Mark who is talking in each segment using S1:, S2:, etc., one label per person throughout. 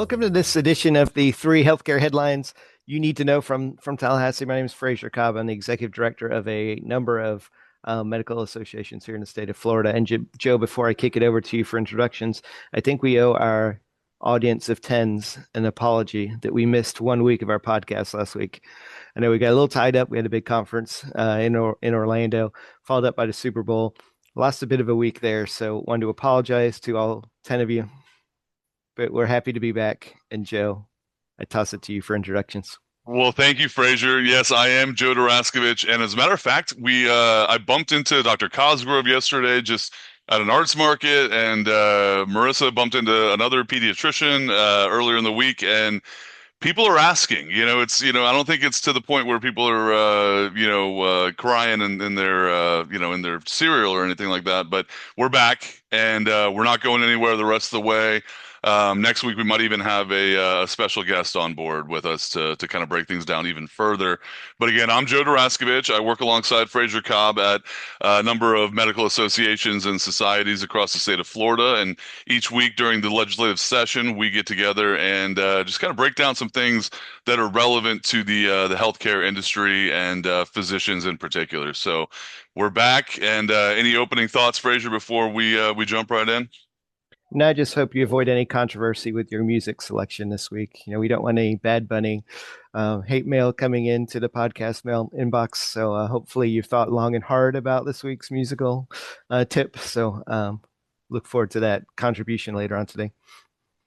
S1: Welcome to this edition of the three healthcare headlines you need to know from Tallahassee. My name is Fraser Cobbe. I'm the executive director of a number of medical associations here in the state of Florida. And Joe, before I kick it over to you for introductions, I think we owe our audience of tens an apology that we missed 1 week of our podcast last week. I know we got a little tied up. We had a big conference in Orlando, followed up by the Super Bowl. Lost a bit of a week there, so wanted to apologize to all 10 of you, but we're happy to be back. And Joe, I toss it to you for introductions.
S2: Well, thank you, Fraser. Yes, I am Joe Daraskevich, and as a matter of fact, I bumped into Dr. Cosgrove yesterday just at an arts market, and Marissa bumped into another pediatrician earlier in the week, and people are asking. I don't think it's to the point where people are crying in their in their cereal or anything like that, but we're back, and we're not going anywhere the rest of the way. Next week, we might even have a special guest on board with us to kind of break things down even further. But again, I'm Joe Daraskevich. I work alongside Fraser Cobbe at a number of medical associations and societies across the state of Florida. And each week during the legislative session, we get together and just kind of break down some things that are relevant to the healthcare industry and physicians in particular. So we're back. And any opening thoughts, Fraser, before we jump right in?
S1: And I just hope you avoid any controversy with your music selection this week. We don't want any Bad Bunny hate mail coming into the podcast mail inbox. So hopefully you've thought long and hard about this week's musical tip. So look forward to that contribution later on today.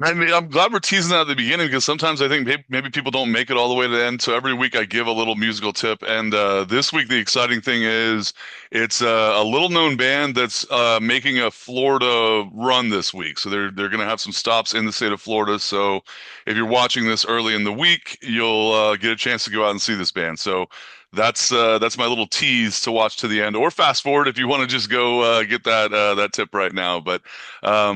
S2: I mean, I'm glad we're teasing that at the beginning because sometimes I think maybe people don't make it all the way to the end. So every week I give a little musical tip, and this week the exciting thing is it's a little known band that's making a Florida run this week. So they're going to have some stops in the state of Florida. So if you're watching this early in the week, you'll get a chance to go out and see this band. So that's my little tease to watch to the end, or fast forward if you want to just go get that tip right now. But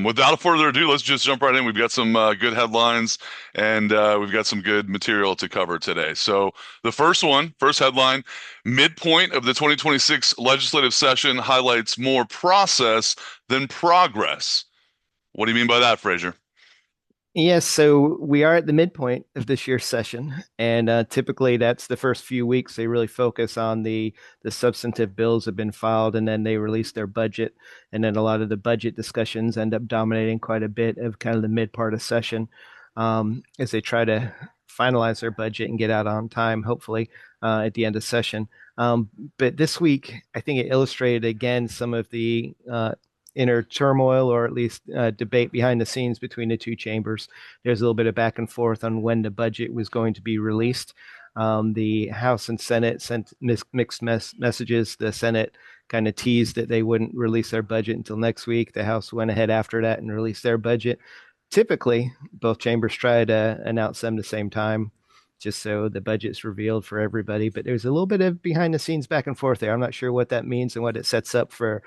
S2: without further ado, let's just jump right in. We've got some good headlines, and we've got some good material to cover today. So the first headline: midpoint of the 2026 legislative session highlights more process than progress. What do you mean by that, Fraser?
S1: Yes, so we are at the midpoint of this year's session, and typically that's the first few weeks. They really focus on the substantive bills have been filed, and then they release their budget, and then a lot of the budget discussions end up dominating quite a bit of kind of the mid part of session as they try to finalize their budget and get out on time, hopefully at the end of session. But this week, I think it illustrated again some of the inner turmoil, or at least debate behind the scenes between the two chambers. There's a little bit of back and forth on when the budget was going to be released. The House and Senate sent mixed messages. The Senate kind of teased that they wouldn't release their budget until next week. The House went ahead after that and released their budget. Typically, both chambers try to announce them the same time, just so the budget's revealed for everybody. But there's a little bit of behind the scenes back and forth there. I'm not sure what that means and what it sets up for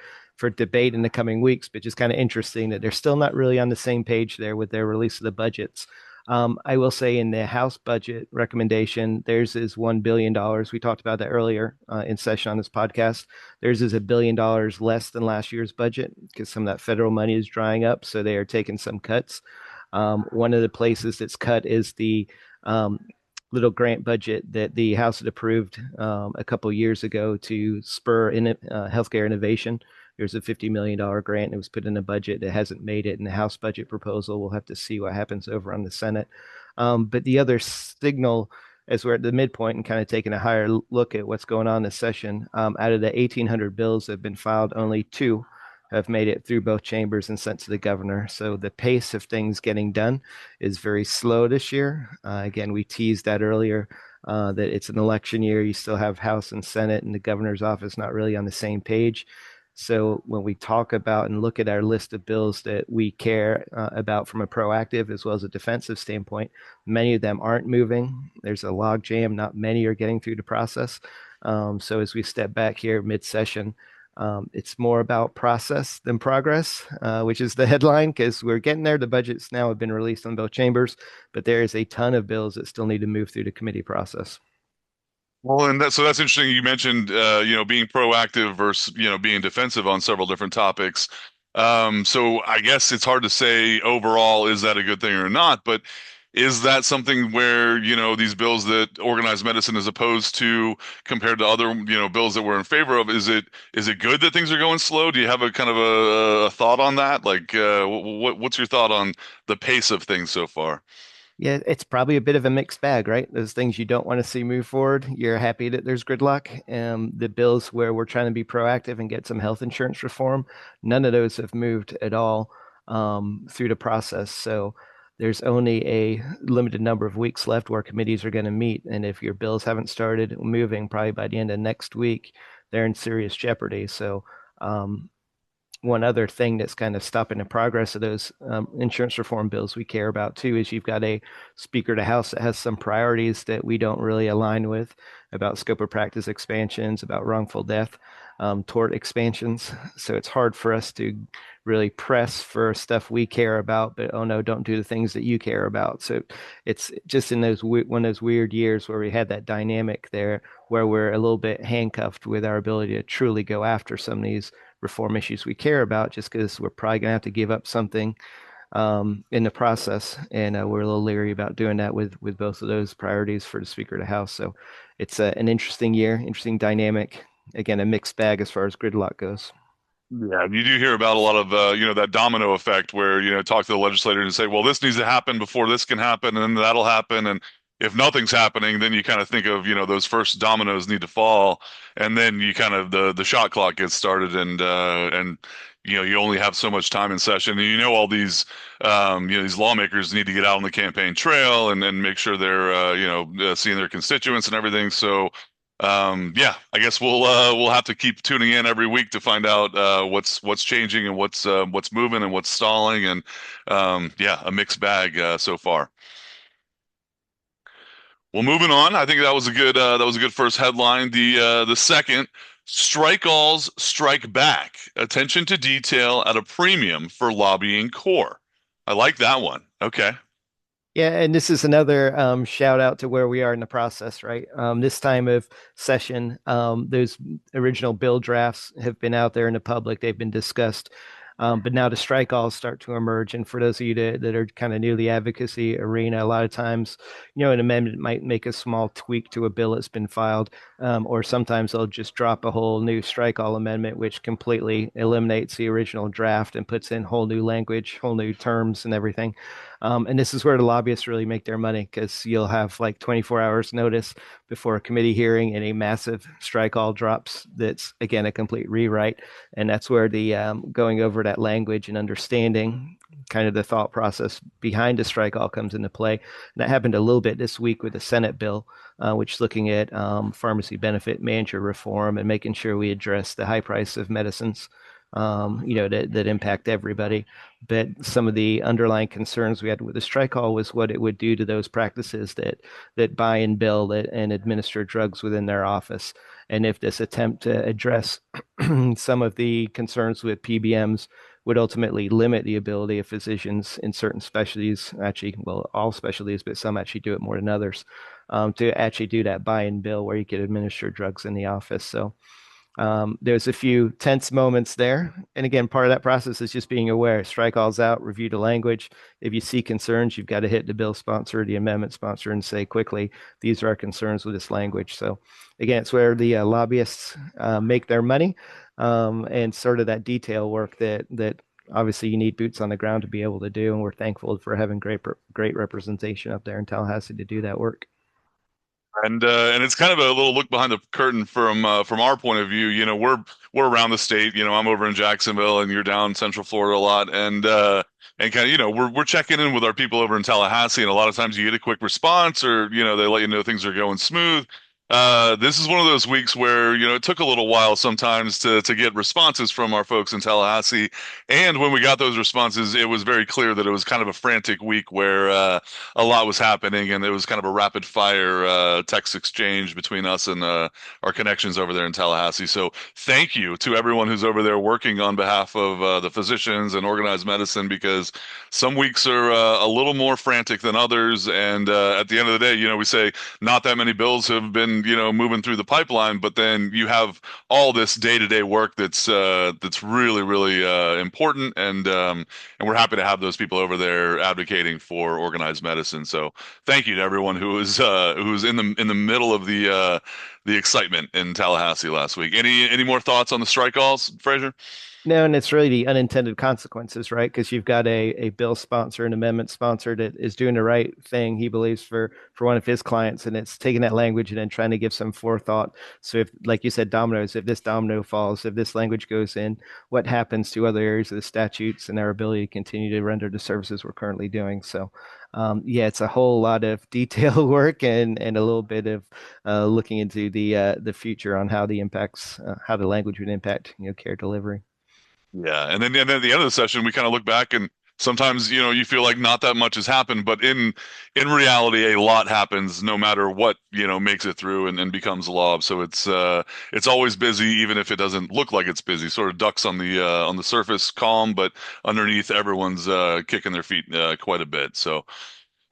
S1: debate in the coming weeks, but just kind of interesting that they're still not really on the same page there with their release of the budgets. I will say in the House budget recommendation, theirs is $1 billion. We talked about that earlier in session on this podcast. Theirs is $1 billion less than last year's budget because some of that federal money is drying up. So they are taking some cuts. One of the places that's cut is the little grant budget that the House had approved a couple of years ago to spur healthcare innovation. There's a $50 million grant. It was put in a budget that hasn't made it in the House budget proposal. We'll have to see what happens over on the Senate. But the other signal, as we're at the midpoint and kind of taking a higher look at what's going on this session, out of the 1,800 bills that have been filed, only two have made it through both chambers and sent to the governor. So the pace of things getting done is very slow this year. Again, we teased that earlier, that it's an election year. You still have House and Senate and the governor's office not really on the same page. So when we talk about and look at our list of bills that we care about from a proactive as well as a defensive standpoint, many of them aren't moving. There's a logjam. Not many are getting through the process. So as we step back here mid-session, it's more about process than progress, which is the headline, because we're getting there. The budgets now have been released on both chambers, but there is a ton of bills that still need to move through the committee process.
S2: Well, and so that's interesting. You mentioned, being proactive versus, being defensive on several different topics. So I guess it's hard to say overall, is that a good thing or not? But Is that something where, these bills that organized medicine is opposed to compared to other, bills that we're in favor of, is it good that things are going slow? Do you have a kind of a thought on that? Like, what's your thought on the pace of things so far?
S1: Yeah, it's probably a bit of a mixed bag, right? Those things you don't want to see move forward. You're happy that there's gridlock. The bills where we're trying to be proactive and get some health insurance reform, none of those have moved at all through the process. So there's only a limited number of weeks left where committees are going to meet. And if your bills haven't started moving probably by the end of next week, they're in serious jeopardy. So um, one other thing that's kind of stopping the progress of those insurance reform bills we care about too is you've got a Speaker of the House that has some priorities that we don't really align with about scope of practice expansions, about wrongful death, tort expansions. So it's hard for us to really press for stuff we care about, but oh no, don't do the things that you care about. So it's just in those one of those weird years where we had that dynamic there where we're a little bit handcuffed with our ability to truly go after some of these reform issues we care about just because we're probably going to have to give up something in the process. And we're a little leery about doing that with both of those priorities for the Speaker of the House. So it's an interesting year, interesting dynamic. Again, a mixed bag as far as gridlock goes.
S2: Yeah, you do hear about a lot of that domino effect where, talk to the legislators and say, well, this needs to happen before this can happen, and then that'll happen. And if nothing's happening, then you kind of think of, those first dominoes need to fall, and then you kind of the shot clock gets started, and you only have so much time in session, and all these lawmakers need to get out on the campaign trail and make sure they're seeing their constituents and everything. So yeah, I guess we'll have to keep tuning in every week to find out what's changing and what's moving and what's stalling, and yeah, a mixed bag so far. Well, moving on, I think that was a good first headline. The second, strike alls strike back. Attention to detail at a premium for lobbying core. I like that one. Okay.
S1: Yeah, and this is another shout out to where we are in the process, right? This time of session, those original bill drafts have been out there in the public. They've been discussed. But now the strike alls start to emerge. And for those of you that are kind of new to the advocacy arena, a lot of times, an amendment might make a small tweak to a bill that's been filed, or sometimes they'll just drop a whole new strike all amendment, which completely eliminates the original draft and puts in whole new language, whole new terms and everything. And this is where the lobbyists really make their money because you'll have like 24 hours notice before a committee hearing and a massive strike all drops. That's again a complete rewrite, and that's where the going over that language and understanding kind of the thought process behind a strike all comes into play. And that happened a little bit this week with the Senate bill, which is looking at pharmacy benefit manager reform and making sure we address the high price of medicines, that impact everybody. But some of the underlying concerns we had with the strike all was what it would do to those practices that buy and bill and administer drugs within their office. And if this attempt to address some of the concerns with PBMs would ultimately limit the ability of physicians in certain specialties, actually, well, all specialties, but some actually do it more than others, to actually do that buy and bill where you could administer drugs in the office. So there's a few tense moments there. And again, part of that process is just being aware. Strike alls out, review the language. If you see concerns, you've got to hit the bill sponsor, the amendment sponsor, and say quickly, these are our concerns with this language. So again, it's where the lobbyists make their money, and sort of that detail work that obviously you need boots on the ground to be able to do. And we're thankful for having great representation up there in Tallahassee to do that work.
S2: And it's kind of a little look behind the curtain from our point of view. We're around the state. I'm over in Jacksonville, and you're down Central Florida a lot, and kind of we're checking in with our people over in Tallahassee, and a lot of times you get a quick response, or they let you know things are going smooth. This is one of those weeks where it took a little while sometimes to get responses from our folks in Tallahassee, and when we got those responses, it was very clear that it was kind of a frantic week where a lot was happening, and it was kind of a rapid fire text exchange between us and our connections over there in Tallahassee. So thank you to everyone who's over there working on behalf of the physicians and organized medicine, because some weeks are a little more frantic than others, and at the end of the day, we say not that many bills have been been, moving through the pipeline, but then you have all this day-to-day work that's really, really important, and we're happy to have those people over there advocating for organized medicine. So thank you to everyone who was in the middle of the excitement in Tallahassee last week. Any more thoughts on the strike calls, Fraser?
S1: No, and it's really the unintended consequences, right? Because you've got a bill sponsor, an amendment sponsor that is doing the right thing, he believes, for one of his clients, and it's taking that language and then trying to give some forethought. So if, like you said, dominoes, if this domino falls, if this language goes in, what happens to other areas of the statutes and our ability to continue to render the services we're currently doing? So yeah, it's a whole lot of detail work and a little bit of looking into the future on how the impacts how the language would impact care delivery.
S2: Yeah, and then at the end of the session, we kind of look back, and sometimes you feel like not that much has happened, but in reality, a lot happens no matter what makes it through and becomes law. So it's always busy, even if it doesn't look like it's busy. Sort of ducks on the surface, calm, but underneath, everyone's kicking their feet quite a bit. So.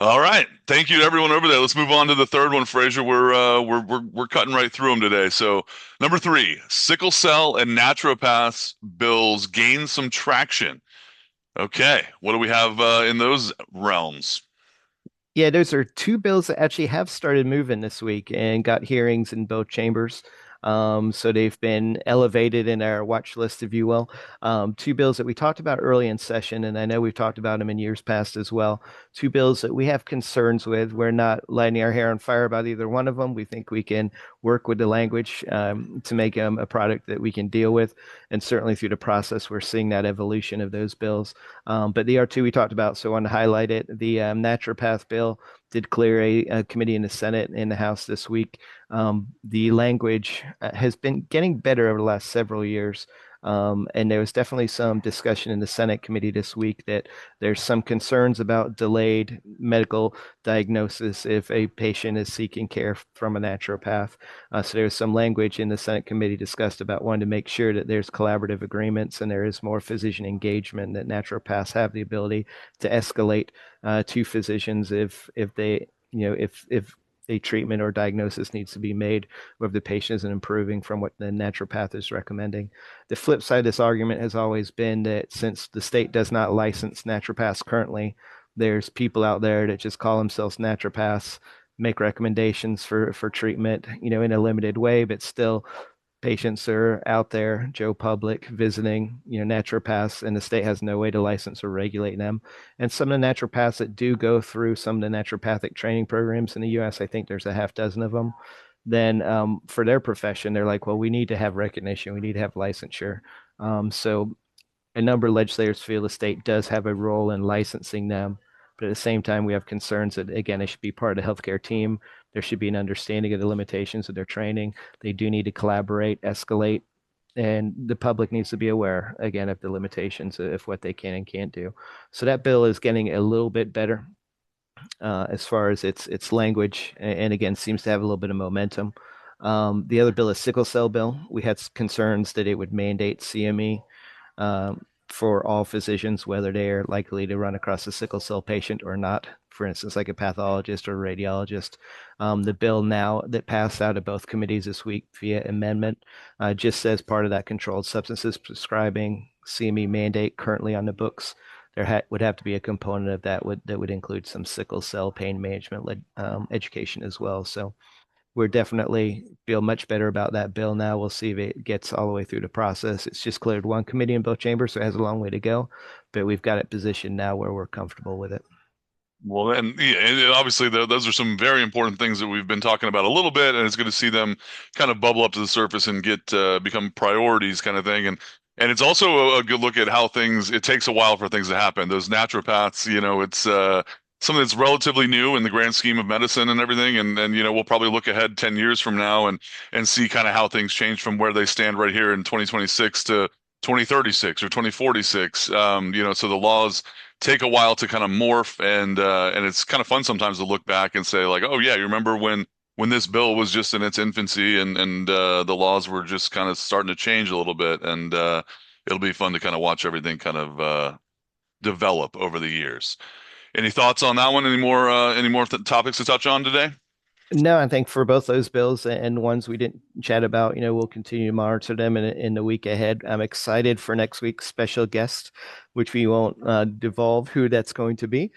S2: All right. Thank you to everyone over there. Let's move on to the third one, Fraser. We're cutting right through them today. So, number three, sickle cell and naturopaths bills gain some traction. Okay, what do we have in those realms?
S1: Yeah, those are two bills that actually have started moving this week and got hearings in both chambers. So they've been elevated in our watch list, if you will. Two bills that we talked about early in session, and I know we've talked about them in years past as well. Two bills that we have concerns with. We're not lighting our hair on fire about either one of them. We think we can work with the language to make them a product that we can deal with. And certainly through the process, we're seeing that evolution of those bills. But the R2 we talked about, so I want to highlight it. The naturopath bill did clear a committee in the Senate and the House this week. The language has been getting better over the last several years. And there was definitely some discussion in the Senate committee this week that there's some concerns about delayed medical diagnosis if a patient is seeking care from a naturopath. So there was some language in the Senate committee discussed about wanting to make sure that there's collaborative agreements and there is more physician engagement, that naturopaths have the ability to escalate to physicians if they if a treatment or diagnosis needs to be made, or if the patient isn't improving from what the naturopath is recommending. The flip side of this argument has always been that since the state does not license naturopaths currently, there's people out there that just call themselves naturopaths, make recommendations for treatment, in a limited way, but still patients are out there, Joe Public, visiting, naturopaths, and the state has no way to license or regulate them. And some of the naturopaths that do go through some of the naturopathic training programs in the U.S., I think there's a half dozen of them. Then for their profession, they're like, well, we need to have recognition, we need to have licensure. So a number of legislators feel the state does have a role in licensing them, but at the same time, we have concerns that, again, they should be part of the healthcare team. There should be an understanding of the limitations of their training. They do need to collaborate, escalate, and the public needs to be aware, again, of the limitations of what they can and can't do. So that bill is getting a little bit better as far as its language, and again, seems to have a little bit of momentum. The other bill is sickle cell bill. We had concerns that it would mandate CME for all physicians, whether they are likely to run across a sickle cell patient or not. For instance, like a pathologist or a radiologist. The bill now that passed out of both committees this week via amendment just says part of that controlled substances prescribing CME mandate currently on the books. There would have to be a component of that would include some sickle cell pain management education as well. So we're definitely feel much better about that bill now. We'll see if it gets all the way through the process. It's just cleared one committee in both chambers, so it has a long way to go, but we've got it positioned now where we're comfortable with it.
S2: Well, and yeah, and obviously those are some very important things that we've been talking about a little bit, and it's good to see them kind of bubble up to the surface and get become priorities kind of thing. And it's also a good look at how things. It takes a while for things to happen. Those naturopaths, it's something that's relatively new in the grand scheme of medicine and everything. And we'll probably look ahead 10 years from now and see kind of how things change from where they stand right here in 2026 to 2036 or 2046. So the laws take a while to kind of morph, and it's kind of fun sometimes to look back and say like, oh yeah, you remember when this bill was just in its infancy and the laws were just kind of starting to change a little bit, and it'll be fun to kind of watch everything kind of develop over the years. Any thoughts on that one? Any more topics to touch on today?
S1: No, I think for both those bills and ones we didn't chat about, we'll continue to monitor them in the week ahead. I'm excited for next week's special guest, which we won't devolve who that's going to be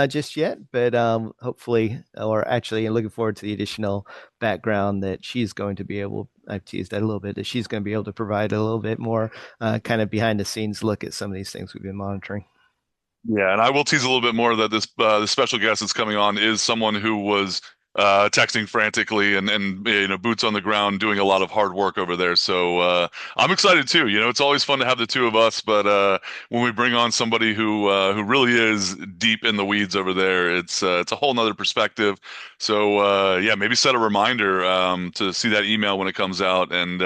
S1: just yet, but hopefully, or actually, looking forward to the additional background that she's going to be able. I've teased that a little bit, that she's going to be able to provide a little bit more kind of behind the scenes look at some of these things we've been monitoring.
S2: Yeah, and I will tease a little bit more that the special guest that's coming on is someone who was texting frantically and boots on the ground doing a lot of hard work over there. So I'm excited too. It's always fun to have the two of us, but when we bring on somebody who really is deep in the weeds over there, it's a whole nother perspective. So yeah, maybe set a reminder to see that email when it comes out, and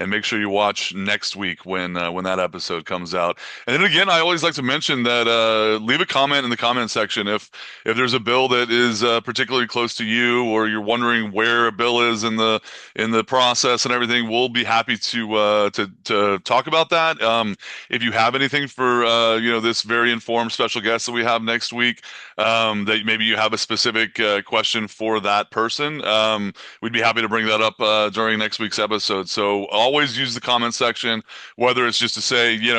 S2: make sure you watch next week when that episode comes out. And then again, I always like to mention that leave a comment in the comment section if there's a bill that is particularly close to you, or you're wondering where a bill is in the process and everything. We'll be happy to talk about that. If you have anything for this very informed special guest that we have next week, that maybe you have a specific question for that person, we'd be happy to bring that up during next week's episode. So always use the comment section, whether it's just to say, you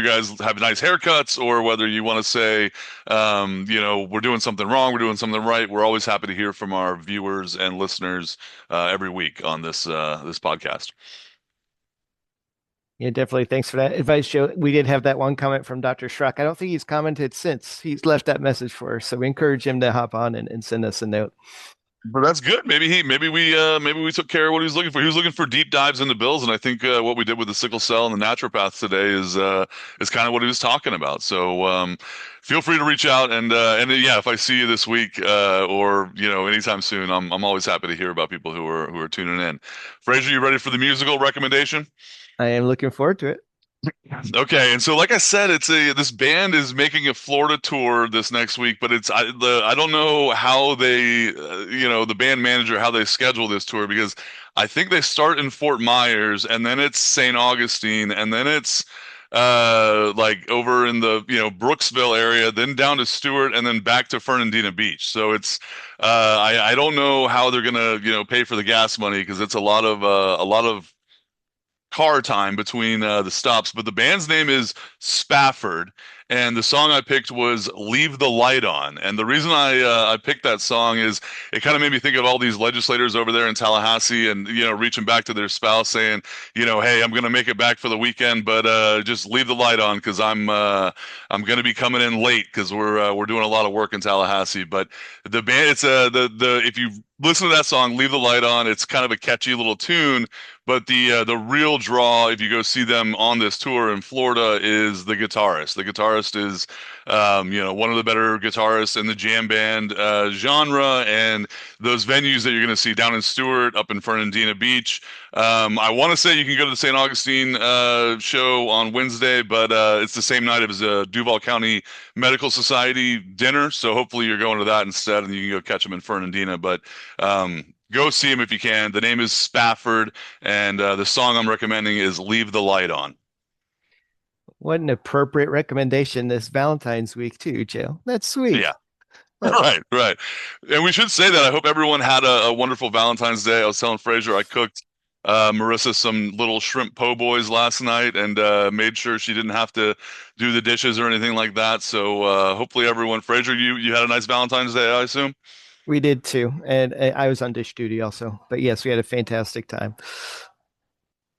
S2: guys have nice haircuts, or whether you want to say, we're doing something wrong, we're doing something right. We're always happy to hear from our viewers and listeners every week on this podcast.
S1: Yeah, definitely. Thanks for that advice, Joe. We did have that one comment from Dr. Schrock. I don't think he's commented since. He's left that message for us. So we encourage him to hop on and send us a note.
S2: But that's good. Maybe we took care of what he was looking for. He was looking for deep dives into bills, and I think what we did with the sickle cell and the naturopaths today is kind of what he was talking about. So feel free to reach out, and yeah, if I see you this week or anytime soon, I'm always happy to hear about people who are tuning in. Fraser, you ready for the musical recommendation?
S1: I am looking forward to it.
S2: Okay, and so like I said, this band is making a Florida tour this next week, but I don't know how they the band manager, how they schedule this tour, because I think they start in Fort Myers, and then it's St. Augustine, and then it's like over in the Brooksville area, then down to Stewart, and then back to Fernandina Beach. So it's I don't know how they're gonna pay for the gas money, because it's a lot of car time between the stops. But the band's name is Spafford, and the song I picked was "Leave the Light On." And the reason I picked that song is it kind of made me think of all these legislators over there in Tallahassee, and reaching back to their spouse saying, hey, I'm gonna make it back for the weekend, but just leave the light on, because I'm gonna be coming in late, because we're doing a lot of work in Tallahassee. But the band, it's the if you listen to that song, "Leave the Light On," it's kind of a catchy little tune, but the real draw, if you go see them on this tour in Florida, is the guitarist. The guitarist is, one of the better guitarists in the jam band genre, and those venues that you're going to see down in Stewart, up in Fernandina Beach. I want to say you can go to the St. Augustine show on Wednesday, but it's the same night as a Duval County Medical Society dinner, so hopefully you're going to that instead, and you can go catch them in Fernandina. But go see him if you can. The name is Spafford, and the song I'm recommending is "Leave the Light On."
S1: What an appropriate recommendation this Valentine's week, too, Joe. That's sweet.
S2: Yeah,
S1: Uh,
S2: right, right. And we should say that I hope everyone had a wonderful Valentine's Day. I was telling Fraser I cooked Marissa some little shrimp po' boys last night, and made sure she didn't have to do the dishes or anything like that. So hopefully everyone, Fraser, you had a nice Valentine's Day, I assume.
S1: we did too. And I was on dish duty also. But yes, we had a fantastic time.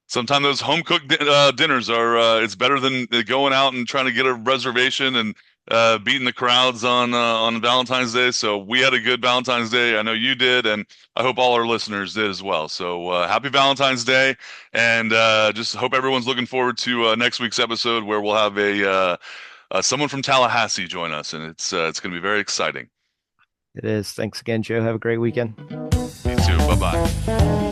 S2: Sometimes those home cooked dinners are it's better than going out and trying to get a reservation and beating the crowds on Valentine's Day. So we had a good Valentine's Day. I know you did, and I hope all our listeners did as well. So happy Valentine's Day, and just hope everyone's looking forward to next week's episode, where we'll have someone from Tallahassee join us, and it's going to be very exciting.
S1: It is. Thanks again, Joe. Have a great weekend.
S2: You too. Bye bye.